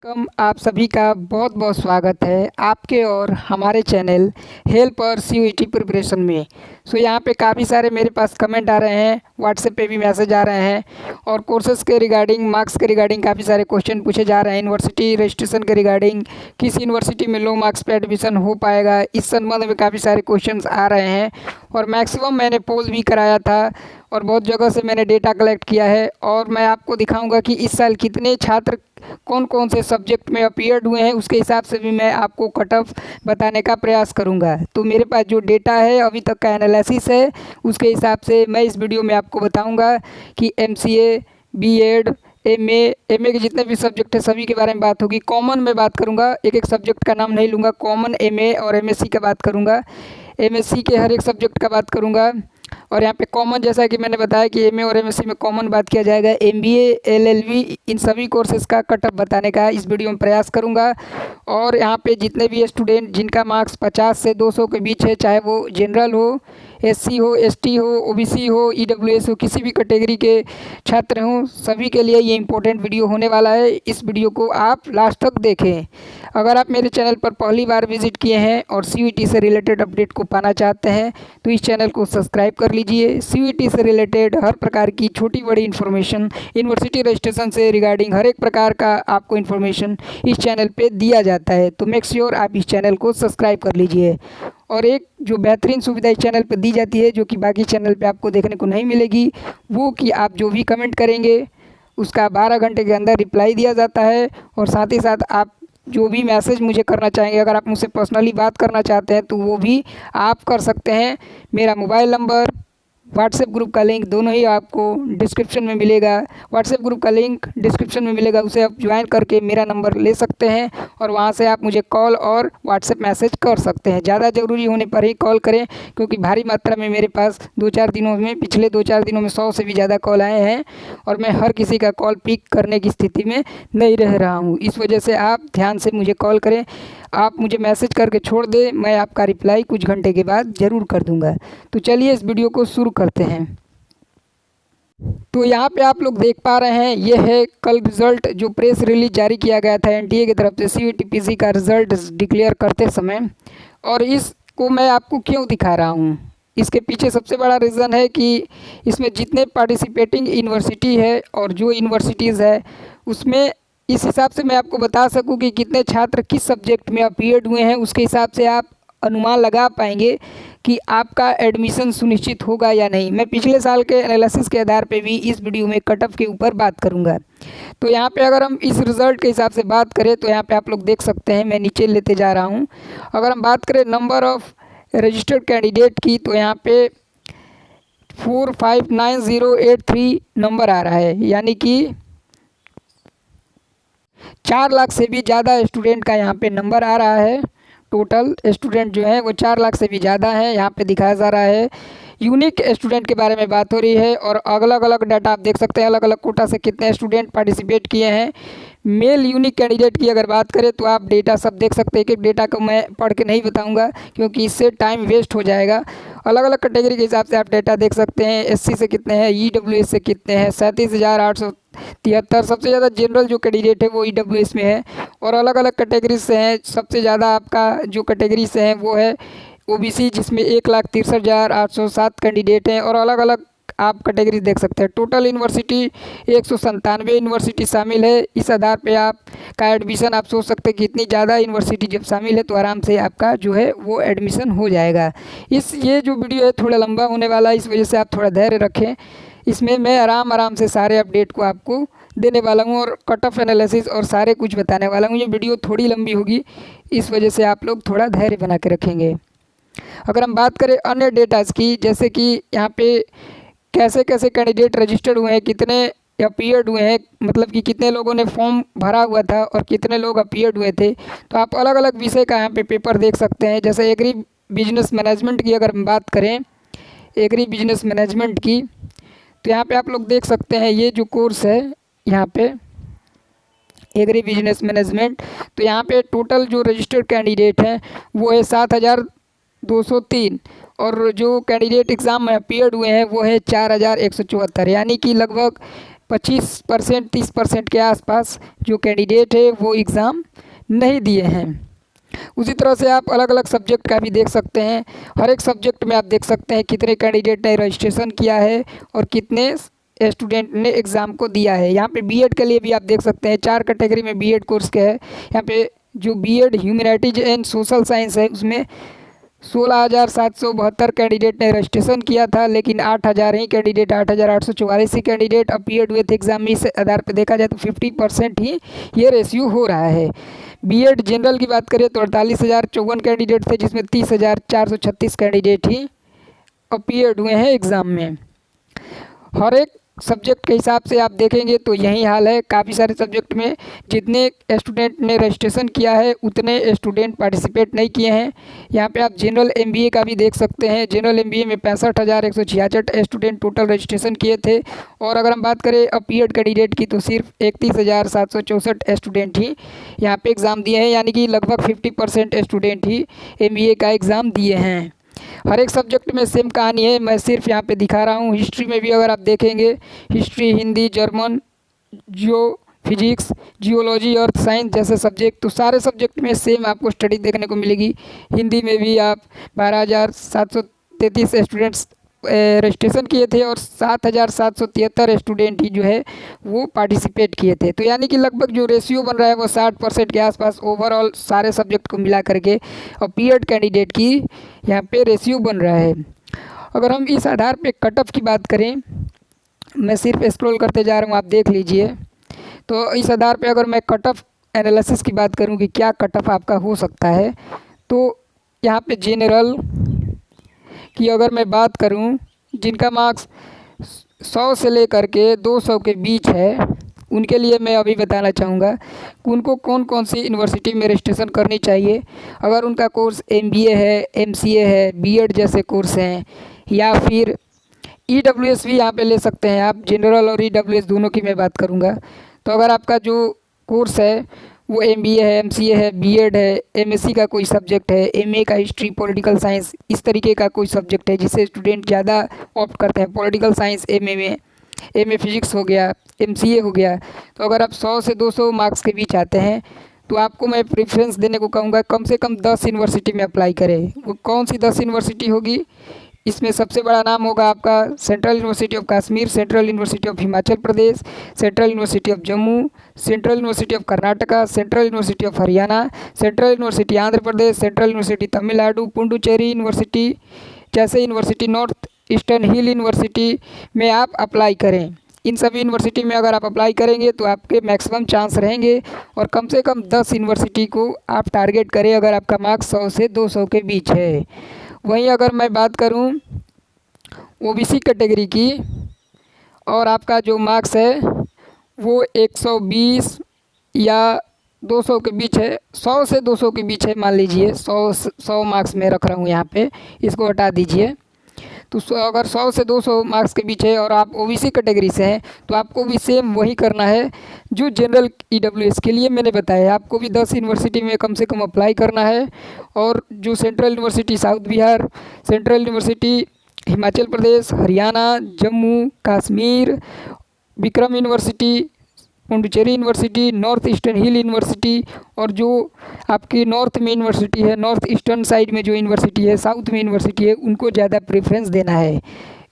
कम आप सभी का बहुत बहुत स्वागत है आपके और हमारे चैनल हेल्प और सीयूईटी प्रिपरेशन में। यहाँ पे काफ़ी सारे मेरे पास कमेंट आ रहे हैं, व्हाट्सएप पे भी मैसेज आ रहे हैं और कोर्सेज़ के रिगार्डिंग, मार्क्स के रिगार्डिंग काफ़ी सारे क्वेश्चन पूछे जा रहे हैं। यूनिवर्सिटी रजिस्ट्रेशन के रिगार्डिंग, किस यूनिवर्सिटी में लो मार्क्स पे एडमिशन हो पाएगा, इस संबंध में काफ़ी सारे क्वेश्चन आ रहे हैं। और मैक्सिमम मैंने पोल भी कराया था और बहुत जगह से मैंने डेटा कलेक्ट किया है और मैं आपको दिखाऊंगा कि इस साल कितने छात्र कौन कौन से सब्जेक्ट में अपीयर्ड हुए हैं, उसके हिसाब से भी मैं आपको कट ऑफ बताने का प्रयास करूंगा। तो मेरे पास जो डेटा है, अभी तक का एनालिसिस है, उसके हिसाब से मैं इस वीडियो में आपको बताऊंगा कि एमसीए, बीएड, एमए के जितने भी सब्जेक्ट है सभी के बारे में बात होगी। कॉमन में बात करूंगा, एक एक सब्जेक्ट का नाम नहीं लूँगा, कॉमन एमए और एमएससी का बात करूंगा, एमएससी के हर एक सब्जेक्ट का बात करूंगा। और यहाँ पे कॉमन, जैसा कि मैंने बताया कि एमए और एमएससी में कॉमन बात किया जाएगा, एमबीए, एलएलबी, इन सभी कोर्सेज़ का कटअप बताने का इस वीडियो में प्रयास करूँगा। और यहाँ पे जितने भी स्टूडेंट जिनका मार्क्स 50 से 200 के बीच है, चाहे वो जनरल हो, एससी हो, एसटी हो, ओबीसी हो, ईडब्ल्यूएस हो, किसी भी कैटेगरी के छात्र हों, सभी के लिए ये इंपॉर्टेंट वीडियो होने वाला है। इस वीडियो को आप लास्ट तक देखें। अगर आप मेरे चैनल पर पहली बार विजिट किए हैं और सीयूईटी से रिलेटेड अपडेट को पाना चाहते हैं तो इस चैनल को सब्सक्राइब कर लीजिए। सीयूईटी से रिलेटेड हर प्रकार की छोटी बड़ी इन्फॉर्मेशन, यूनिवर्सिटी रजिस्ट्रेशन से रिगार्डिंग हर एक प्रकार का आपको इन्फॉर्मेशन इस चैनल पे दिया जाता है। तो मेक श्योर आप इस चैनल को सब्सक्राइब कर लीजिए। और एक जो बेहतरीन सुविधा इस चैनल पर दी जाती है, जो कि बाकी चैनल पे आपको देखने को नहीं मिलेगी, वो कि आप जो भी कमेंट करेंगे उसका 12 घंटे के अंदर रिप्लाई दिया जाता है। और साथ ही साथ आप जो भी मैसेज मुझे करना चाहेंगे, अगर आप मुझसे पर्सनली बात करना चाहते हैं तो वो भी आप कर सकते हैं। मेरा मोबाइल नंबर, व्हाट्सएप ग्रुप का लिंक दोनों ही आपको डिस्क्रिप्शन में मिलेगा। व्हाट्सएप ग्रुप का लिंक डिस्क्रिप्शन में मिलेगा, उसे आप ज्वाइन करके मेरा नंबर ले सकते हैं और वहां से आप मुझे कॉल और व्हाट्सएप मैसेज कर सकते हैं। ज़्यादा ज़रूरी होने पर ही कॉल करें, क्योंकि भारी मात्रा में मेरे पास पिछले 2-4 दिनों में 100 से भी ज़्यादा कॉल आए हैं और मैं हर किसी का कॉल पिक करने की स्थिति में नहीं रह रहा हूँ। इस वजह से आप ध्यान से मुझे कॉल करें, आप मुझे मैसेज करके छोड़ दें, मैं आपका रिप्लाई कुछ घंटे के बाद ज़रूर कर दूंगा। तो चलिए इस वीडियो को शुरू करते हैं। तो यहाँ पे आप लोग देख पा रहे हैं, ये है कल रिज़ल्ट जो प्रेस रिलीज जारी किया गया था एनटीए की तरफ से सीयूईटी का रिज़ल्ट डिक्लेयर करते समय। और इसको मैं आपको क्यों दिखा रहा हूँ, इसके पीछे सबसे बड़ा रीज़न है कि इसमें जितने पार्टिसिपेटिंग यूनिवर्सिटी है और जो यूनिवर्सिटीज़ है उसमें इस हिसाब से मैं आपको बता सकूं कि कितने छात्र किस सब्जेक्ट में अपीयर्ड हुए हैं, उसके हिसाब से आप अनुमान लगा पाएंगे कि आपका एडमिशन सुनिश्चित होगा या नहीं। मैं पिछले साल के एनालिसिस के आधार पे भी इस वीडियो में कट ऑफ के ऊपर बात करूंगा। तो यहाँ पे अगर हम इस रिज़ल्ट के हिसाब से बात करें तो यहाँ पे आप लोग देख सकते हैं, मैं नीचे लेते जा रहा हूँ। अगर हम बात करें नंबर ऑफ़ रजिस्टर्ड कैंडिडेट की, तो यहाँ पे 459083 नंबर आ रहा है, यानी कि 4 लाख से भी ज़्यादा स्टूडेंट का यहाँ पे नंबर आ रहा है। टोटल स्टूडेंट जो है वो 4 लाख से भी ज़्यादा है, यहाँ पे दिखाया जा रहा है। यूनिक स्टूडेंट के बारे में बात हो रही है और अलग अलग डाटा आप देख सकते हैं, अलग अलग कोटा से कितने स्टूडेंट पार्टिसिपेट किए हैं। मेल यूनिक कैंडिडेट की अगर बात करें तो आप डेटा सब देख सकते हैं। एक एक डेटा को मैं पढ़ के नहीं बताऊंगा क्योंकि इससे टाइम वेस्ट हो जाएगा। अलग अलग कैटेगरी के हिसाब से आप डेटा देख सकते हैं। एससी से कितने हैं, ईडब्ल्यूएस से कितने हैं, 37,873। सबसे ज़्यादा जनरल जो कैंडिडेट है वो ईडब्ल्यूएस में है और अलग अलग कैटेगरी से हैं। सबसे ज़्यादा आपका जो कैटेगरी से है वो है ओबीसी, जिसमें 1,63,807 कैंडिडेट हैं और अलग अलग आप कैटेगरी देख सकते हैं। टोटल यूनिवर्सिटी 197 यूनिवर्सिटी शामिल है। इस आधार पे आप का एडमिशन आप सोच सकते हैं कि इतनी ज़्यादा यूनिवर्सिटी जब शामिल है तो आराम से आपका जो है वो एडमिशन हो जाएगा। ये जो वीडियो है थोड़ा लंबा होने वाला है, इस वजह से आप थोड़ा धैर्य रखें। इसमें मैं आराम से सारे अपडेट को आपको देने वाला हूँ और कट ऑफ एनालिसिस और सारे कुछ बताने वाला हूँ। ये वीडियो थोड़ी लंबी होगी, इस वजह से आप लोग थोड़ा धैर्य बना के रखेंगे। अगर हम बात करें अन्य डेटाज़ की, जैसे कि यहाँ पे कैसे कैसे कैंडिडेट रजिस्टर्ड हुए हैं, कितने अपीयर्ड हुए हैं, मतलब कि कितने लोगों ने फॉर्म भरा हुआ था और कितने लोग अपीयर्ड हुए थे, तो आप अलग अलग विषय का यहाँ पे पेपर देख सकते हैं। जैसे एग्री बिजनेस मैनेजमेंट की अगर हम बात करें, एग्री बिजनेस मैनेजमेंट की, तो यहाँ पे आप लोग देख सकते हैं ये जो कोर्स है यहाँ पे एग्री बिजनेस मैनेजमेंट, तो यहाँ पे टोटल जो रजिस्टर्ड कैंडिडेट हैं वो है 7,203 और जो कैंडिडेट एग्ज़ाम में अपीयर्ड हुए हैं वो है 4,174, यानी कि लगभग 25% 30% के आसपास जो कैंडिडेट है वो एग्ज़ाम नहीं दिए हैं। उसी तरह से आप अलग अलग सब्जेक्ट का भी देख सकते हैं। हर एक सब्जेक्ट में आप देख सकते हैं कितने कैंडिडेट ने रजिस्ट्रेशन किया है और कितने स्टूडेंट ने एग्ज़ाम को दिया है। यहाँ पे बीएड के लिए भी आप देख सकते हैं 4 कैटेगरी में बीएड कोर्स के है। यहाँ पे जो BEd humanities and social science है उसमें 16,772 कैंडिडेट ने रजिस्ट्रेशन किया था, लेकिन 8,000 ही कैंडिडेट 8,844 ही कैंडिडेट अपीयर्ड हुए थे एग्ज़ाम में। इस आधार पर देखा जाए तो 50% ही ये रेशियो हो रहा है। बीएड जनरल की बात करें तो 48,054 कैंडिडेट थे, जिसमें 30,436 कैंडिडेट ही अपीयर्ड हुए हैं एग्ज़ाम में। हर एक सब्जेक्ट के हिसाब से आप देखेंगे तो यही हाल है। काफ़ी सारे सब्जेक्ट में जितने स्टूडेंट ने रजिस्ट्रेशन किया है उतने स्टूडेंट पार्टिसिपेट नहीं किए हैं। यहाँ पे आप जनरल एमबीए का भी देख सकते हैं। जनरल एमबीए में 65,166 स्टूडेंट टोटल रजिस्ट्रेशन किए थे, और अगर हम बात करें अपीयर्ड कैंडिडेट की तो सिर्फ 31,764 स्टूडेंट ही यहाँ पे एग्ज़ाम दिए हैं, यानी कि लगभग 50% स्टूडेंट ही एमबीए का एग्ज़ाम दिए हैं। हर एक सब्जेक्ट में सेम कहानी है, मैं सिर्फ यहाँ पे दिखा रहा हूँ। हिस्ट्री में भी अगर आप देखेंगे, हिस्ट्री, हिंदी, जर्मन, जियो फिजिक्स, जियोलॉजी, अर्थ साइंस जैसे सब्जेक्ट, तो सारे सब्जेक्ट में सेम आपको स्टडी देखने को मिलेगी। हिंदी में भी आप 12,733 स्टूडेंट्स रजिस्ट्रेशन किए थे और 7,773 स्टूडेंट ही जो है वो पार्टिसिपेट किए थे। तो यानी कि लगभग जो रेशियो बन रहा है वो 60% के आसपास ओवरऑल सारे सब्जेक्ट को मिला करके और बीएड कैंडिडेट की यहाँ पे रेशियो बन रहा है। अगर हम इस आधार पे कट ऑफ की बात करें, मैं सिर्फ स्क्रॉल करते जा रहा हूँ, आप देख लीजिए। तो इस आधार पे अगर मैं कट ऑफ एनालिसिस की बात करूँ कि क्या कट ऑफ आपका हो सकता है, तो यहाँ पे जनरल कि अगर मैं बात करूं, जिनका मार्क्स 100 से लेकर के 200 के बीच है, उनके लिए मैं अभी बताना चाहूँगा कि उनको कौन कौन सी यूनिवर्सिटी में रजिस्ट्रेशन करनी चाहिए। अगर उनका कोर्स एमबीए है, एमसीए है, बीएड जैसे कोर्स हैं, या फिर ईडब्ल्यूएस भी यहाँ पे ले सकते हैं आप। जनरल और ईडब्ल्यूएस दोनों की मैं बात करूँगा। तो अगर आपका जो कोर्स है वो एमबीए है, एमसीए है, बीएड है, एमएससी का कोई सब्जेक्ट है, एमए का हिस्ट्री, पॉलिटिकल साइंस, इस तरीके का कोई सब्जेक्ट है जिसे स्टूडेंट ज़्यादा ऑप्ट करते हैं, पॉलिटिकल साइंस एमए में, एमए फिजिक्स हो गया, एमसीए हो गया, तो अगर आप 100 से 200 मार्क्स के बीच आते हैं तो आपको मैं प्रेफरेंस देने को कहूँगा कम से कम 10 यूनिवर्सिटी में अप्लाई करें। वो कौन सी 10 यूनिवर्सिटी होगी? इसमें सबसे बड़ा नाम होगा आपका central university of Kashmir, central university of Himachal Pradesh, central university of Jammu, central university of Karnataka, central university of Haryana, central university Andhra Pradesh, central university Tamil Nadu, Puducherry university जैसे यूनिवर्सिटी, नॉर्थ ईस्टर्न हिल यूनिवर्सिटी में आप अप्लाई करें। इन सभी यूनिवर्सिटी में अगर आप अप्लाई करेंगे तो आपके मैक्सिमम चांस रहेंगे, और कम से कम 10 यूनिवर्सिटी को आप टारगेट करें अगर आपका मार्क्स 100 से 200 के बीच है। वहीं अगर मैं बात करूं ओबीसी कैटेगरी की, और आपका जो मार्क्स है वो 120 या 200 के बीच है, 100 से 200 के बीच है, मान लीजिए 100 मार्क्स मैं रख रहा हूँ यहाँ पे, इसको हटा दीजिए। तो अगर 100 से 200 मार्क्स के बीच है और आप ओबीसी कैटेगरी से हैं तो आपको भी सेम वही करना है जो जनरल ईडब्ल्यूएस के लिए मैंने बताया। आपको भी 10 यूनिवर्सिटी में कम से कम अप्लाई करना है, और जो Central university south Bihar, Central University Himachal Pradesh, Haryana, Jammu Kashmir, Vikram University, Puducherry university, north eastern हिल यूनिवर्सिटी, और जो आपकी नॉर्थ में यूनिवर्सिटी है, नॉर्थ ईस्टर्न साइड में जो यूनिवर्सिटी है, साउथ में यूनिवर्सिटी है, उनको ज़्यादा प्रेफरेंस देना है।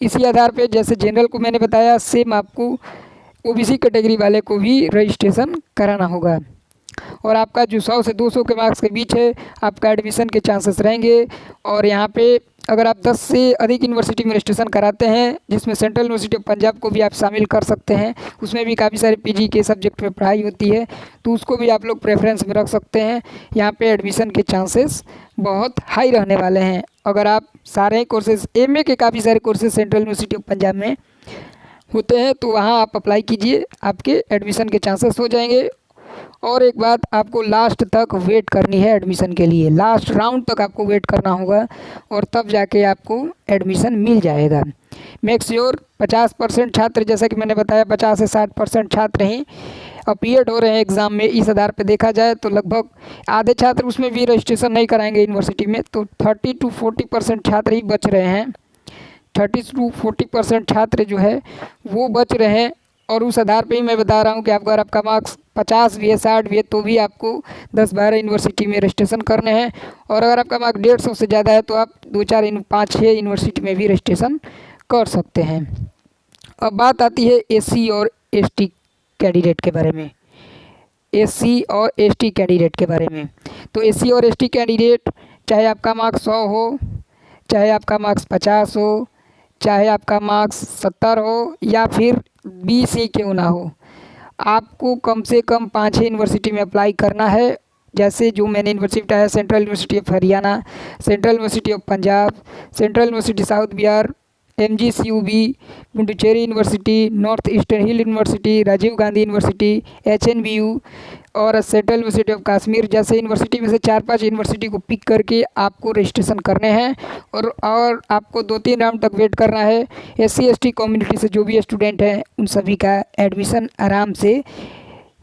इसी आधार पे जैसे जनरल को मैंने बताया, सेम आपको ओबीसी कैटेगरी वाले को भी रजिस्ट्रेशन कराना होगा। और आपका जो 100 से 200 के मार्क्स के बीच है, आपका एडमिशन के चांसेस रहेंगे। और यहाँ पे अगर आप 10 से अधिक यूनिवर्सिटी में रजिस्ट्रेशन कराते हैं, जिसमें सेंट्रल यूनिवर्सिटी ऑफ पंजाब को भी आप शामिल कर सकते हैं, उसमें भी काफ़ी सारे पीजी के सब्जेक्ट में पढ़ाई होती है, तो उसको भी आप लोग प्रेफरेंस में रख सकते हैं। यहाँ पे एडमिशन के चांसेस बहुत हाई रहने वाले हैं। अगर आप सारे कोर्सेज, एमए के काफ़ी सारे courses central university of Punjab में होते हैं, तो वहाँ आप अप्लाई कीजिए, आपके एडमिशन के चांसेस हो जाएंगे। और एक बात, आपको लास्ट तक वेट करनी है एडमिशन के लिए, लास्ट राउंड तक आपको वेट करना होगा, और तब जाके आपको एडमिशन मिल जाएगा। मेक श्योर 50% छात्र, जैसा कि मैंने बताया 50 से 60% छात्र ही अपीयर्ड हो रहे हैं एग्ज़ाम में। इस आधार पे देखा जाए तो लगभग आधे छात्र उसमें भी रजिस्ट्रेशन नहीं कराएंगे यूनिवर्सिटी में, तो 30 to 40% छात्र ही बच रहे हैं। 30 to 40% छात्र जो है वो बच रहे हैं और उस आधार पे ही मैं बता रहा हूँ कि अगर आपका मार्क्स 50 भी है, 60 भी है, तो भी आपको 10-12 यूनिवर्सिटी में रजिस्ट्रेशन करने हैं। और अगर आपका मार्क्स 150 से ज़्यादा है तो आप 2-4 5-6 यूनिवर्सिटी में भी रजिस्ट्रेशन कर सकते हैं। अब बात आती है एससी और एसटी कैंडिडेट के बारे में। एससी और एसटी कैंडिडेट के बारे में, तो एससी और एसटी कैंडिडेट, चाहे आपका मार्क्स 100 हो, चाहे आपका मार्क्स 50 हो, चाहे आपका मार्क्स 70 हो, या फिर 20 ही क्यों ना हो, आपको कम से कम 5-6 यूनिवर्सिटी में अप्लाई करना है। जैसे जो मैंने यूनिवर्सिटी बताया, central university of Haryana, central university of Punjab, central university south Bihar, MGCUB, Puducherry university, north eastern hill university, Rajiv Gandhi university, HNBU और सेंट्रल यूनिवर्सिटी ऑफ कश्मीर जैसे यूनिवर्सिटी में से 4-5 यूनिवर्सिटी को पिक करके आपको रजिस्ट्रेशन करने हैं। और आपको 2-3 राउंड तक वेट करना है। SC ST कम्युनिटी से जो भी स्टूडेंट हैं उन सभी का एडमिशन आराम से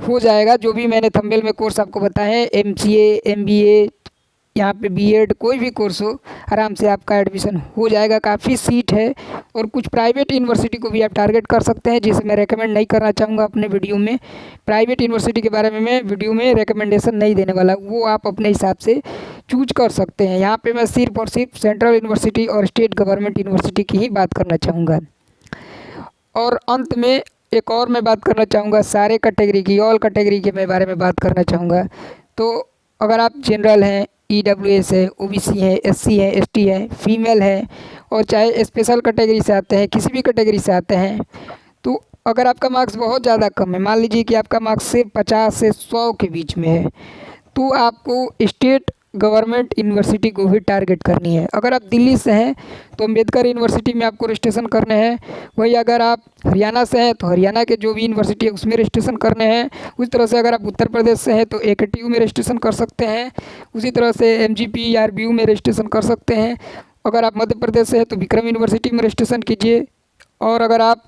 हो जाएगा। जो भी मैंने थंबनेल में कोर्स आपको बताए हैं, MCA, MBA, यहाँ पे BEd, कोई भी कोर्स हो, आराम से आपका एडमिशन हो जाएगा। काफ़ी सीट है और कुछ प्राइवेट यूनिवर्सिटी को भी आप टारगेट कर सकते हैं, जिसे मैं रेकमेंड नहीं करना चाहूँगा अपने वीडियो में। प्राइवेट यूनिवर्सिटी के बारे में मैं वीडियो में रिकमेंडेशन नहीं देने वाला, वो आप अपने हिसाब से चूज कर सकते हैं। यहाँ पर मैं सिर्फ और सिर्फ सेंट्रल यूनिवर्सिटी और स्टेट गवर्नमेंट यूनिवर्सिटी की ही बात करना चाहूँगा। और अंत में एक और मैं बात करना चाहूँगा सारे कैटेगरी की, ऑल कैटेगरी के मैं बारे में बात करना चाहूँगा। तो अगर आप जनरल हैं, EWS है, OBC है, SC है, ST है, फीमेल है, और चाहे स्पेशल कैटेगरी से आते हैं, किसी भी कैटेगरी से आते हैं, तो अगर आपका मार्क्स बहुत ज़्यादा कम है, मान लीजिए कि आपका मार्क्स सिर्फ 50 से 100 के बीच में है, तो आपको स्टेट गवर्नमेंट यूनिवर्सिटी को ही टारगेट करनी है। अगर आप दिल्ली से हैं तो अम्बेडकर यूनिवर्सिटी में आपको रजिस्ट्रेशन करने हैं। वही अगर आप हरियाणा से हैं तो हरियाणा के जो भी यूनिवर्सिटी है उसमें रजिस्ट्रेशन करने हैं। उसी तरह से अगर आप उत्तर प्रदेश से हैं तो AKTU में रजिस्ट्रेशन कर सकते हैं। उसी तरह से MGP RBU में रजिस्ट्रेशन कर सकते हैं। अगर आप मध्य प्रदेश से हैं तो विक्रम यूनिवर्सिटी में रजिस्ट्रेशन कीजिए। और अगर आप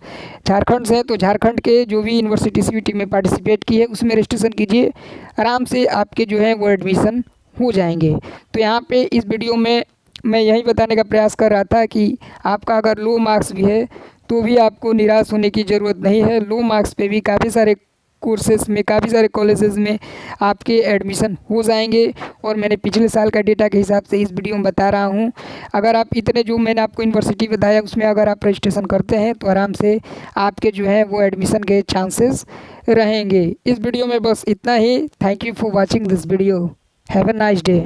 झारखंड से हैं तो झारखंड के जो भी यूनिवर्सिटी CUET में पार्टिसिपेट की है उसमें रजिस्ट्रेशन कीजिए। आराम से आपके जो है वो एडमिशन हो जाएंगे। तो यहाँ पे इस वीडियो में मैं यही बताने का प्रयास कर रहा था कि आपका अगर लो मार्क्स भी है तो भी आपको निराश होने की ज़रूरत नहीं है। लो मार्क्स पे भी काफ़ी सारे कोर्सेज़ में, काफ़ी सारे कॉलेजेस में आपके एडमिशन हो जाएंगे। और मैंने पिछले साल का डेटा के हिसाब से इस वीडियो में बता रहा हूँ। अगर आप इतने जो मैंने आपको यूनिवर्सिटी बताया उसमें अगर आप रजिस्ट्रेशन करते हैं तो आराम से आपके जो है वो एडमिशन के चांसेस रहेंगे। इस वीडियो में बस इतना ही। Thank you for watching this video. Have a nice day.